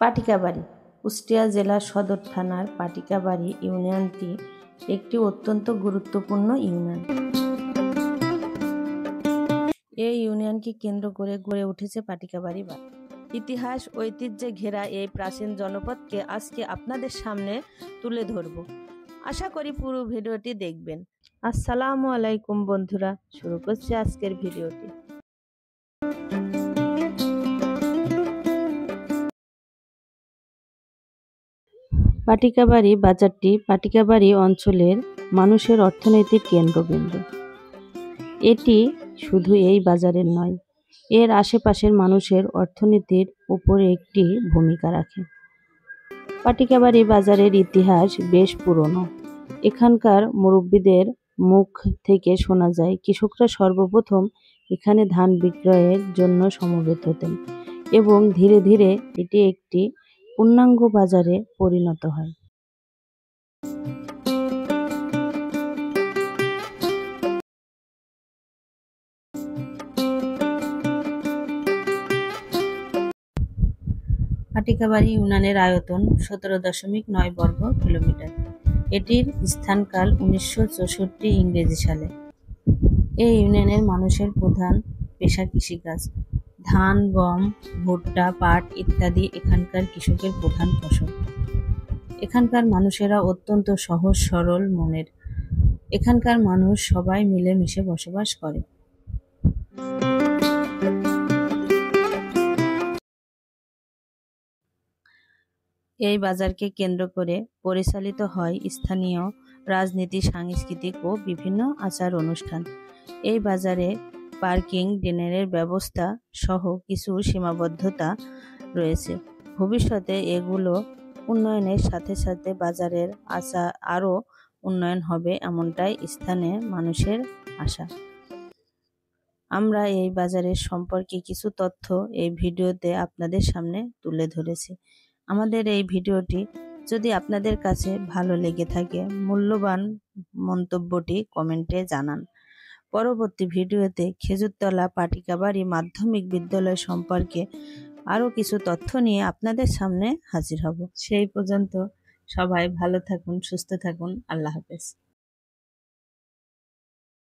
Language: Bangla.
পাটিকাবাড়ি কুষ্টিয়া জেলার সদর থানার পাটিকাবাড়ি ইউনিয়নটি একটি অত্যন্ত গুরুত্বপূর্ণ ইউনিয়ন। এই ইউনিয়নকে কেন্দ্র করে গড়ে উঠেছে পাটিকাবাড়ি বাজার। ইতিহাস ঐতিহ্যে ঘেরা এই প্রাচীন জনপদকে আজকে আপনাদের সামনে তুলে ধরব। আশা করি পুরো ভিডিওটি দেখবেন। আসসালামু আলাইকুম বন্ধুরা, শুরু করছি আজকের ভিডিওটি। পাটিকাবাড়ি বাজারটি পাটিকাবাড়ি অঞ্চলের মানুষের অর্থনৈতিক কেন্দ্রবিন্দু। এটি শুধু এই বাজারের নয়, এর আশেপাশের মানুষের অর্থনীতির উপরে একটি ভূমিকা রাখে। পাটিকাবাড়ি বাজারের ইতিহাস বেশ পুরনো। এখানকার মুরব্বীদের মুখ থেকে শোনা যায় কৃষকরা সর্বপ্রথম এখানে ধান বিক্রয়ের জন্য সমবেত হতেন এবং ধীরে ধীরে এটি একটি পূর্ণাঙ্গ বাজারে পরিণত হয়। পাটিকাবাড়ি ইউনিয়নের আয়তন 17.9 বর্গ কিলোমিটার। এটির স্থানকাল 1964 ইংরেজি সালে। এই ইউনিয়নের মানুষের প্রধান পেশা কৃষিকাজ। ধান, গম, ভুট্টা, পাট ইত্যাদি এখানকার কৃষকের প্রধান ফসল। এখানকার মানুষেরা অত্যন্ত সহজ সরল মনের। এখানকার মানুষ সবাই মিলেমিশে বসবাস করে। এই বাজারকে কেন্দ্র করে পরিচালিত হয় স্থানীয় রাজনীতি, সাংস্কৃতিক ও বিভিন্ন আচার অনুষ্ঠান। এই বাজারে পার্কিং, ড্রেনের ব্যবস্থা সহ কিছু সীমাবদ্ধতা রয়েছে। ভবিষ্যতে এগুলো উন্নয়নের সাথে সাথে বাজারের আরও উন্নয়ন হবে, এমনটাই স্থানীয় মানুষের আশা। আমরা এই বাজারের সম্পর্কে কিছু তথ্য এই ভিডিওতে আপনাদের সামনে তুলে ধরেছি। আমাদের এই ভিডিওটি যদি আপনাদের কাছে ভালো লেগে থাকে, মূল্যবান মন্তব্যটি কমেন্টে জানান। পরবর্তী ভিডিওতে খেজুরতলা পাটিকাবাড়ি মাধ্যমিক বিদ্যালয় সম্পর্কে আরও কিছু তথ্য নিয়ে আপনাদের সামনে হাজির হব। সেই পর্যন্ত সবাই ভালো থাকুন, সুস্থ থাকুন। আল্লাহ হাফেজ।